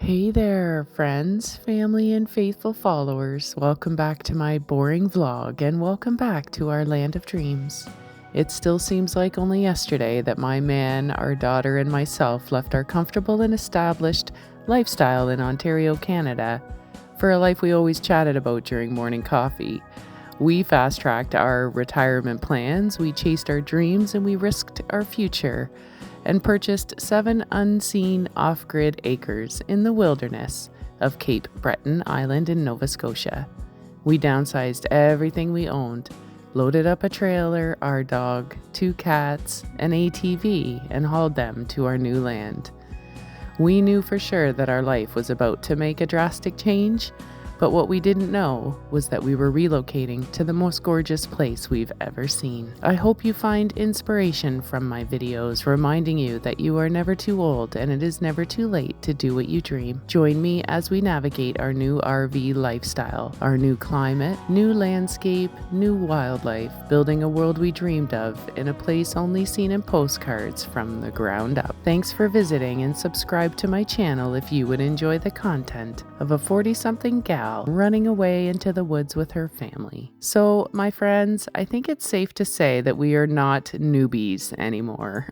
Hey there, friends, family, and faithful followers. Welcome back to my boring vlog and welcome back to our land of dreams. It still seems like only yesterday that my man, our daughter, and myself left our comfortable and established lifestyle in Ontario, Canada, for a life we always chatted about during morning coffee. We fast tracked our retirement plans, we chased our dreams, and we risked our future and purchased 7 unseen off-grid acres in the wilderness of Cape Breton Island in Nova Scotia. We downsized everything we owned, loaded up a trailer, our dog, 2 cats, an ATV, and hauled them to our new land. We knew for sure that our life was about to make a drastic change, but what we didn't know was that we were relocating to the most gorgeous place we've ever seen. I hope you find inspiration from my videos reminding you that you are never too old and it is never too late to do what you dream. Join me as we navigate our new RV lifestyle, our new climate, new landscape, new wildlife, building a world we dreamed of in a place only seen in postcards from the ground up. Thanks for visiting and subscribe to my channel if you would enjoy the content of a 40-something gal running away into the woods with her family. So, my friends, I think it's safe to say that we are not newbies anymore.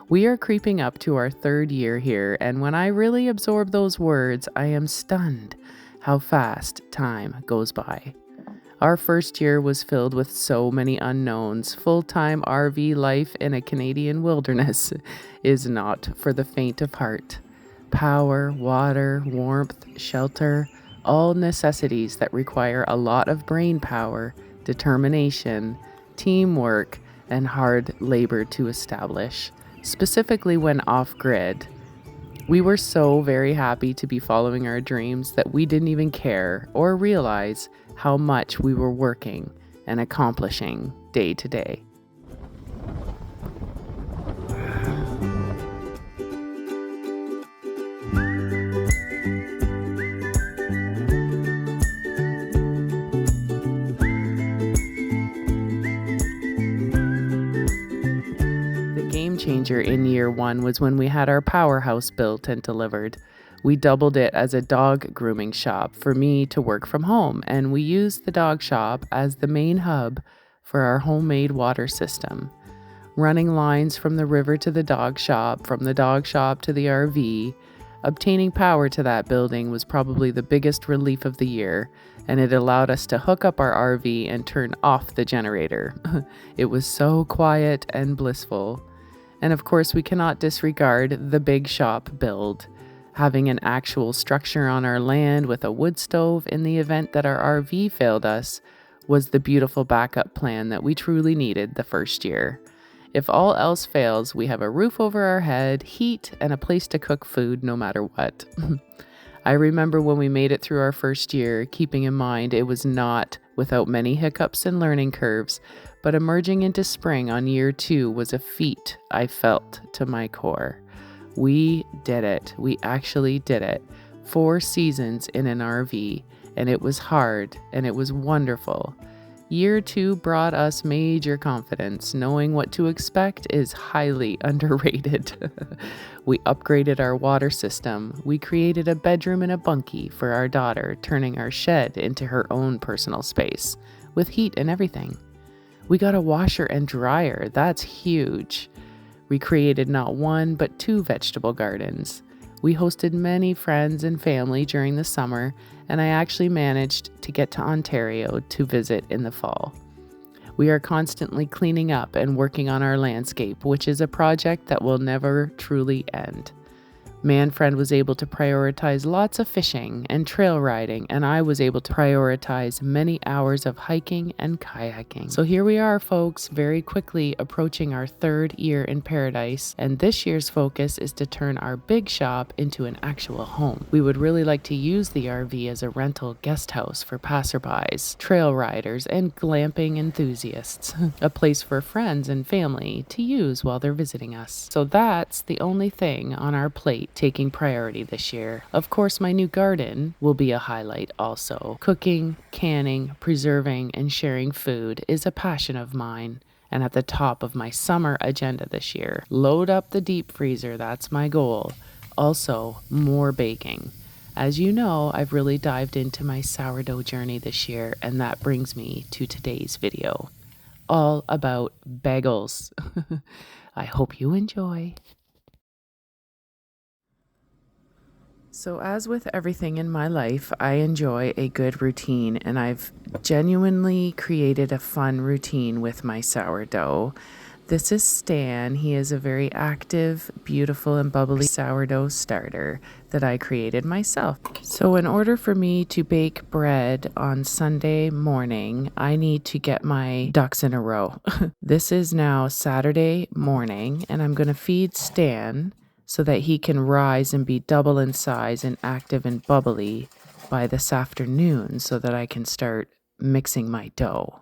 We are creeping up to our 3rd year here, and when I really absorb those words, I am stunned how fast time goes by. Our first year was filled with so many unknowns. Full-time RV life in a Canadian wilderness is not for the faint of heart. Power, water, warmth, shelter, all necessities that require a lot of brain power, determination, teamwork, and hard labor to establish, specifically when off-grid. We were so very happy to be following our dreams that we didn't even care or realize how much we were working and accomplishing day to day. Changer in year 1 was when we had our powerhouse built and delivered. We doubled it as a dog grooming shop for me to work from home, and we used the dog shop as the main hub for our homemade water system. Running lines from the river to the dog shop, from the dog shop to the RV, obtaining power to that building was probably the biggest relief of the year, and it allowed us to hook up our RV and turn off the generator. It was so quiet and blissful. And of course, we cannot disregard the big shop build. Having an actual structure on our land with a wood stove in the event that our RV failed us was the beautiful backup plan that we truly needed the first year. If all else fails, we have a roof over our head, heat, and a place to cook food no matter what. I remember when we made it through our first year, keeping in mind it was not without many hiccups and learning curves, but emerging into spring on year 2 was a feat I felt to my core. We did it. We actually did it. 4 seasons in an RV, and it was hard, and it was wonderful. Year 2 brought us major confidence. Knowing what to expect is highly underrated. We upgraded our water system. We created a bedroom and a bunkie for our daughter, turning our shed into her own personal space, with heat and everything. We got a washer and dryer. That's huge. We created not 1, but 2 vegetable gardens. We hosted many friends and family during the summer, and I actually managed to get to Ontario to visit in the fall. We are constantly cleaning up and working on our landscape, which is a project that will never truly end. Manfred was able to prioritize lots of fishing and trail riding, and I was able to prioritize many hours of hiking and kayaking. So here we are, folks, very quickly approaching our 3rd year in paradise, and this year's focus is to turn our big shop into an actual home. We would really like to use the RV as a rental guest house for passerbys, trail riders, and glamping enthusiasts. A place for friends and family to use while they're visiting us. So that's the only thing on our plate taking priority this year. Of course, my new garden will be a highlight also. Cooking, canning, preserving, and sharing food is a passion of mine, and at the top of my summer agenda this year. Load up the deep freezer, that's my goal. Also, more baking. As you know, I've really dived into my sourdough journey this year, and that brings me to today's video, all about bagels. I hope you enjoy. So, as with everything in my life, I enjoy a good routine, and I've genuinely created a fun routine with my sourdough. This is Stan. He is a very active, beautiful, and bubbly sourdough starter that I created myself. So, in order for me to bake bread on Sunday morning, I need to get my ducks in a row. This is now Saturday morning, and I'm going to feed Stan so that he can rise and be double in size and active and bubbly by this afternoon so that I can start mixing my dough.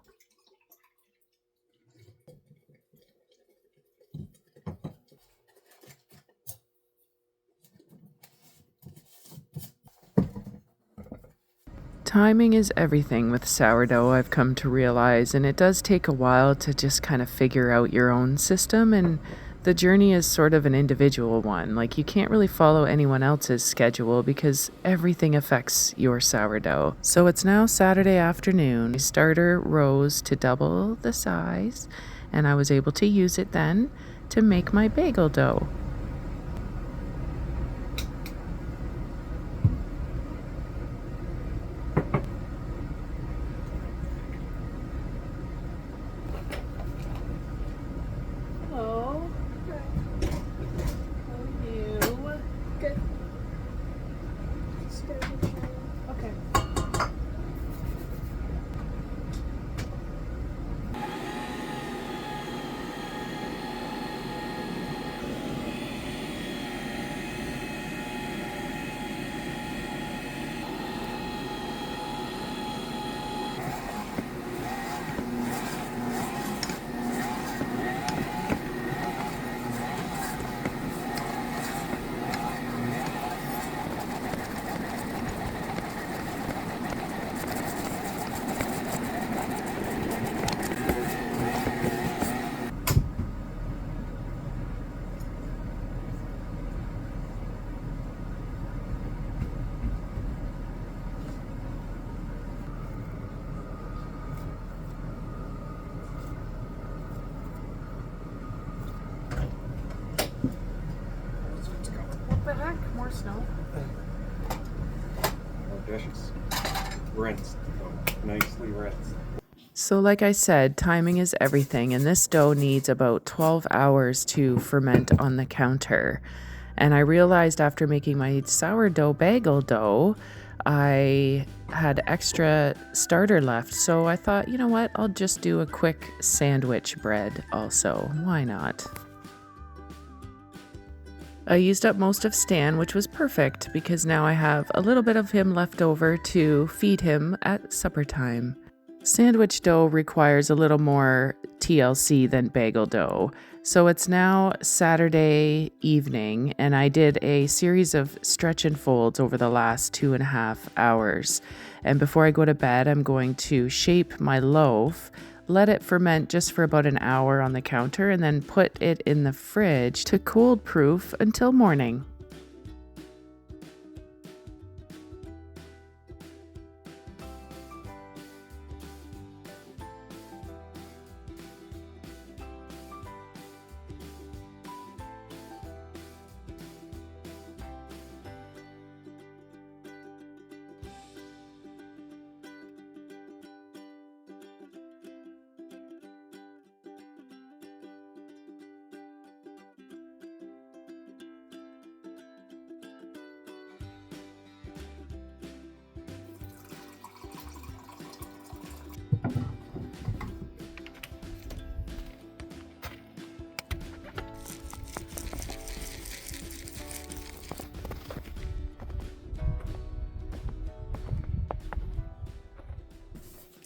Timing is everything with sourdough, I've come to realize, and it does take a while to just kind of figure out your own system, and the journey is sort of an individual one. Like, you can't really follow anyone else's schedule because everything affects your sourdough. So it's now Saturday afternoon. My starter rose to double the size, and I was able to use it then to make my bagel dough. Hello. How are you? Good. Okay. What the heck? More snow? Oh, dishes. Rinsed. Oh, nicely rinsed. So, like I said, timing is everything, and this dough needs about 12 hours to ferment on the counter. And I realized after making my sourdough bagel dough, I had extra starter left. So I thought, you know what, I'll just do a quick sandwich bread also. Why not? I used up most of Stan, which was perfect because now I have a little bit of him left over to feed him at supper time. Sandwich dough requires a little more TLC than bagel dough. So it's now Saturday evening, and I did a series of stretch and folds over the last 2.5 hours. And before I go to bed, I'm going to shape my loaf, let it ferment just for about an hour on the counter, and then put it in the fridge to cold proof until morning.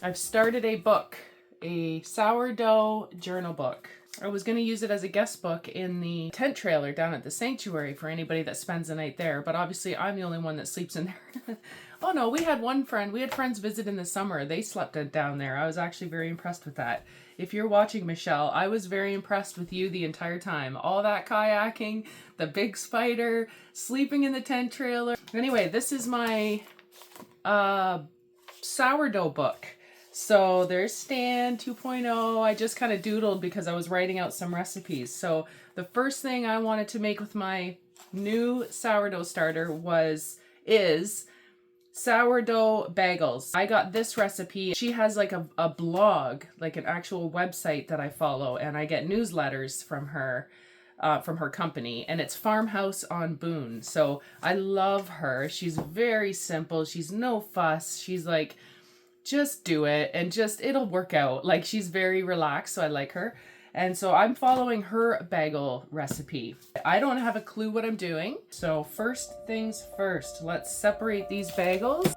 I've started a book, a sourdough journal book. I was going to use it as a guest book in the tent trailer down at the sanctuary for anybody that spends the night there, but obviously I'm the only one that sleeps in there. Oh no, we had friends visit in the summer. They slept down there. I was actually very impressed with that. If you're watching, Michelle, I was very impressed with you the entire time. All that kayaking, the big spider, sleeping in the tent trailer. Anyway, this is my sourdough book. So there's Stan 2.0. I just kind of doodled because I was writing out some recipes. So the first thing I wanted to make with my new sourdough starter is sourdough bagels. I got this recipe. She has like a blog, like an actual website that I follow, and I get newsletters from her company, and it's Farmhouse on Boone. So I love her. She's very simple. She's no fuss. She's like, just do it and it'll work out. Like, she's very relaxed, so I like her. And so I'm following her bagel recipe. I don't have a clue what I'm doing. So first things first, let's separate these bagels.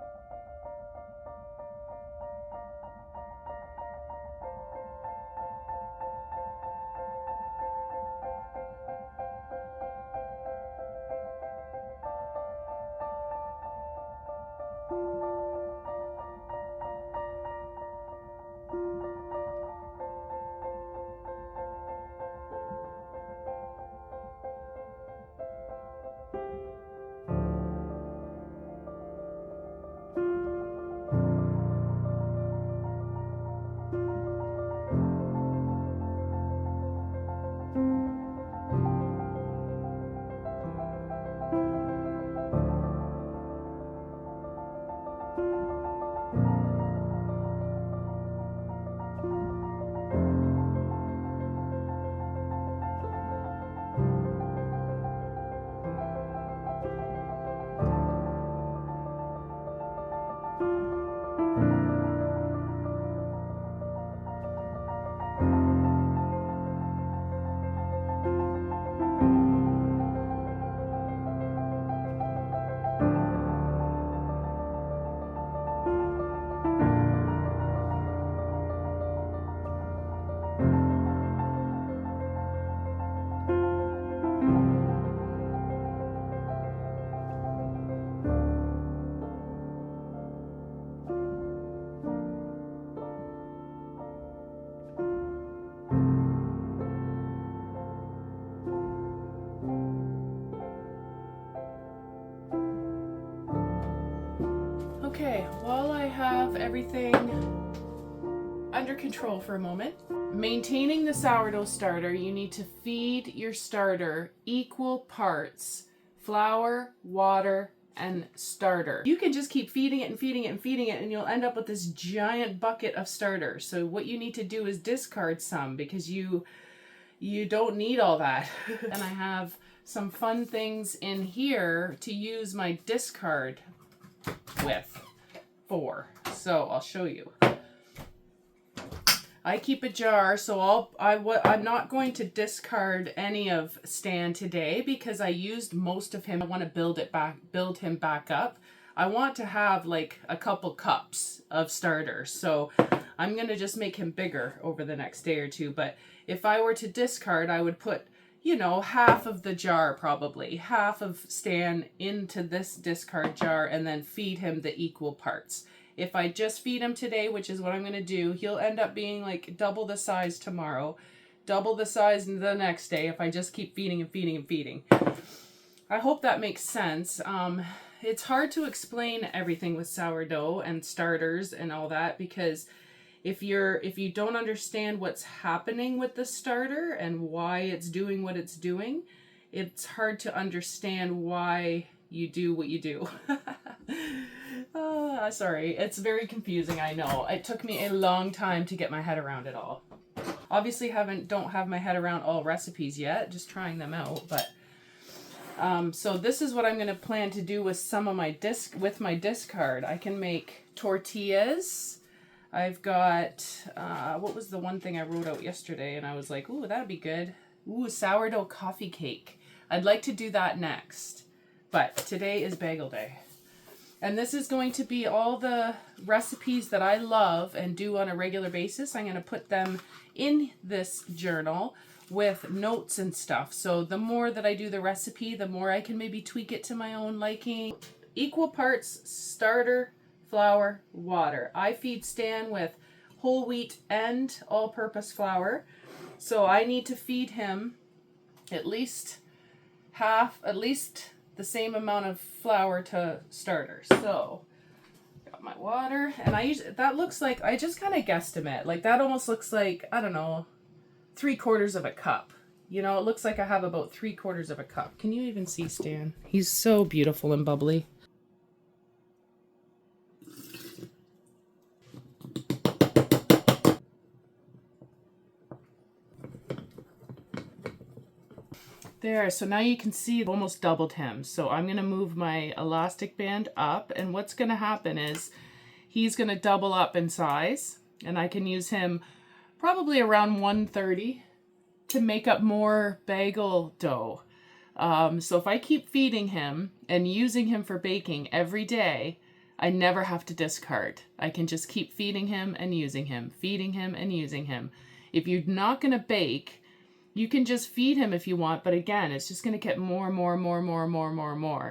Okay, while I have everything under control for a moment, maintaining the sourdough starter, you need to feed your starter equal parts flour, water, and starter. You can just keep feeding it and feeding it and feeding it, and you'll end up with this giant bucket of starter. So what you need to do is discard some, because you don't need all that. And I have some fun things in here to use my discard for. So I'll show you. I keep a jar, so I'm not going to discard any of Stan today because I used most of him. I want to build him back up. I want to have like a couple cups of starter, so I'm gonna just make him bigger over the next day or two. But if I were to discard, I would put, half of the jar, probably half of Stan into this discard jar, and then feed him the equal parts. If I just feed him today, which is what I'm going to do, he'll end up being like double the size tomorrow, double the size the next day if I just keep feeding and feeding and feeding. I hope that makes sense. It's hard to explain everything with sourdough and starters and all that, because if you don't understand what's happening with the starter and why it's doing what it's doing, it's hard to understand why you do what you do. Sorry, it's very confusing, I know. It took me a long time to get my head around it all. Obviously don't have my head around all recipes yet, just trying them out, but so this is what I'm going to plan to do with some of my discard. I can make tortillas. I've got what was the one thing I wrote out yesterday and I was like, ooh, that'd be good. Ooh, sourdough coffee cake. I'd like to do that next. But today is bagel day. And this is going to be all the recipes that I love and do on a regular basis. I'm going to put them in this journal with notes and stuff. So the more that I do the recipe, the more I can maybe tweak it to my own liking. Equal parts starter, flour, water. I feed Stan with whole wheat and all-purpose flour. So I need to feed him at least the same amount of flour to starter. So got my water, and that looks like, I just kind of guesstimate. Like that almost looks like, I don't know, 3/4 of a cup. You know, it looks like I have about 3/4 of a cup. Can you even see Stan? He's so beautiful and bubbly. There, so now you can see I've almost doubled him. So I'm going to move my elastic band up, and what's going to happen is he's going to double up in size, and I can use him probably around 130 to make up more bagel dough. So if I keep feeding him and using him for baking every day, I never have to discard. I can just keep feeding him and using him, feeding him and using him. If you're not going to bake, you can just feed him if you want, but again, it's just going to get more.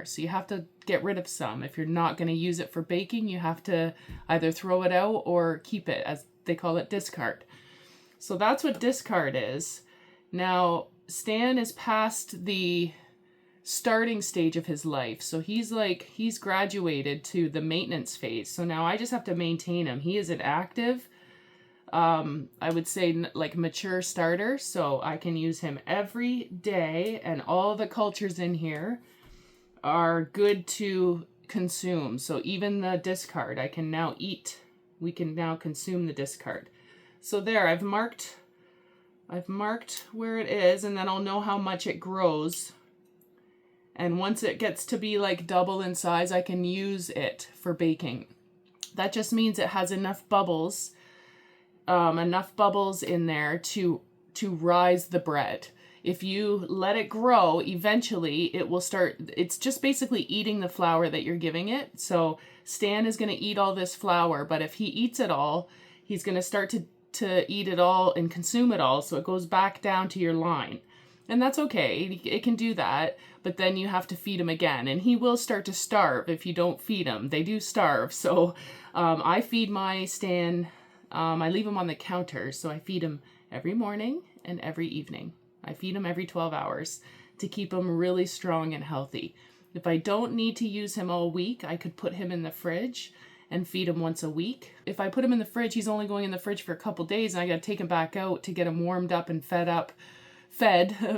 So you have to get rid of some. If you're not going to use it for baking, you have to either throw it out or keep it, as they call it, discard. So that's what discard is. Now, Stan is past the starting stage of his life. So he's graduated to the maintenance phase. So now I just have to maintain him. He is an active, I would say like mature starter, so I can use him every day, and all the cultures in here are good to consume. So even the discard I can now eat. We can now consume the discard. So there, I've marked where it is, and then I'll know how much it grows. And once it gets to be like double in size, I can use it for baking. That just means it has enough bubbles in there to rise the bread. If you let it grow, eventually it will start, it's just basically eating the flour that you're giving it. So Stan is going to eat all this flour, but if he eats it all, he's going to start to eat it all and consume it all. So it goes back down to your line. And that's okay. It can do that, but then you have to feed him again. And he will start to starve if you don't feed him. They do starve. So I feed my Stan. I leave him on the counter, so I feed him every morning and every evening. I feed him every 12 hours to keep him really strong and healthy. If I don't need to use him all week, I could put him in the fridge and feed him once a week. If I put him in the fridge, he's only going in the fridge for a couple days, and I got to take him back out to get him warmed up and fed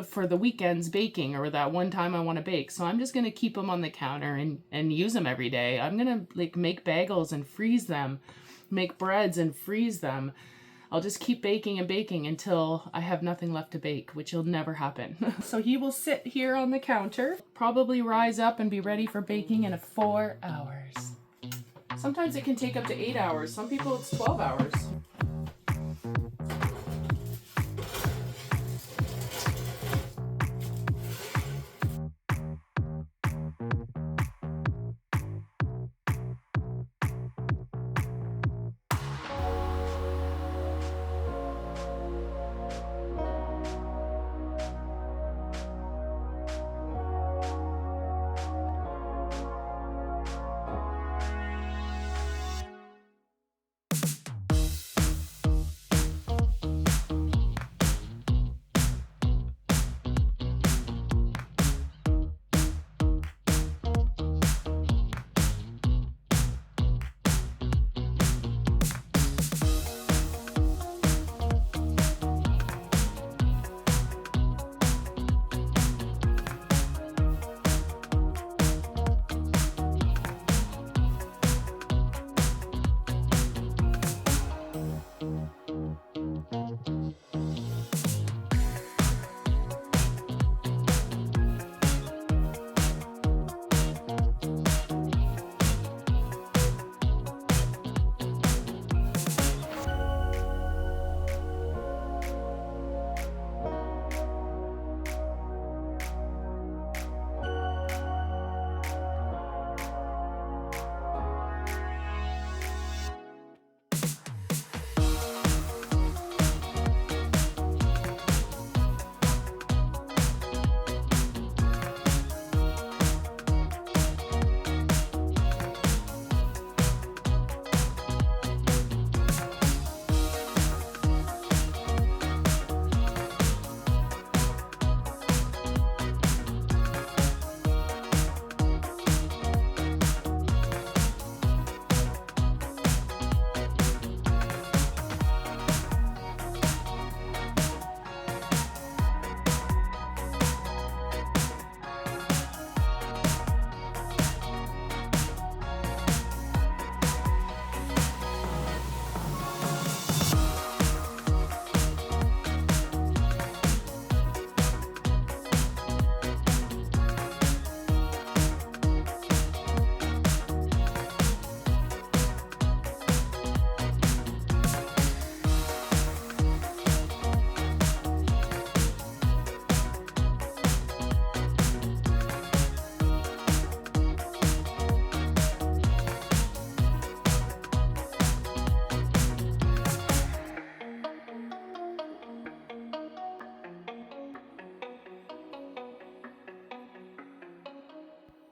for the weekends baking, or that one time I want to bake. So I'm just going to keep him on the counter and use him every day. I'm going to make bagels and freeze them, make breads and freeze them. I'll just keep baking and baking until I have nothing left to bake, which will never happen. So he will sit here on the counter, probably rise up and be ready for baking in 4 hours. Sometimes it can take up to 8 hours. Some people it's 12 hours.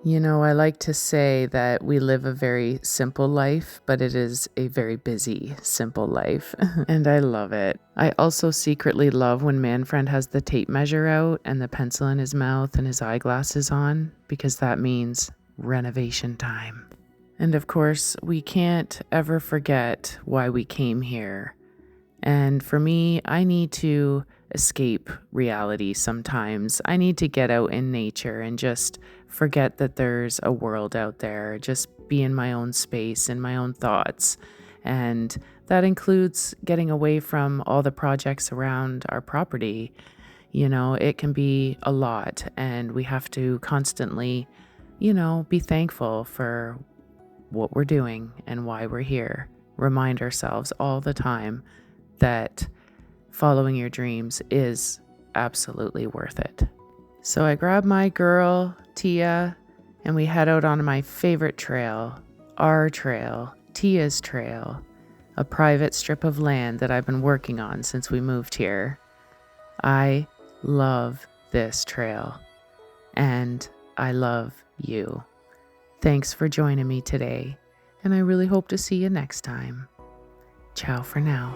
You know, I like to say that we live a very simple life, but it is a very busy, simple life. And I love it. I also secretly love when Manfred has the tape measure out and the pencil in his mouth and his eyeglasses on, because that means renovation time. And of course, we can't ever forget why we came here. And for me, I need to escape reality sometimes. I need to get out in nature and just forget that there's a world out there, just be in my own space, in my own thoughts. And that includes getting away from all the projects around our property. You know, it can be a lot, and we have to constantly, be thankful for what we're doing and why we're here. Remind ourselves all the time that following your dreams is absolutely worth it. So I grabbed my girl, Tia, and we head out on my favorite trail, our trail, Tia's trail, a private strip of land that I've been working on since we moved here. I love this trail, and I love you. Thanks for joining me today, and I really hope to see you next time. Ciao for now.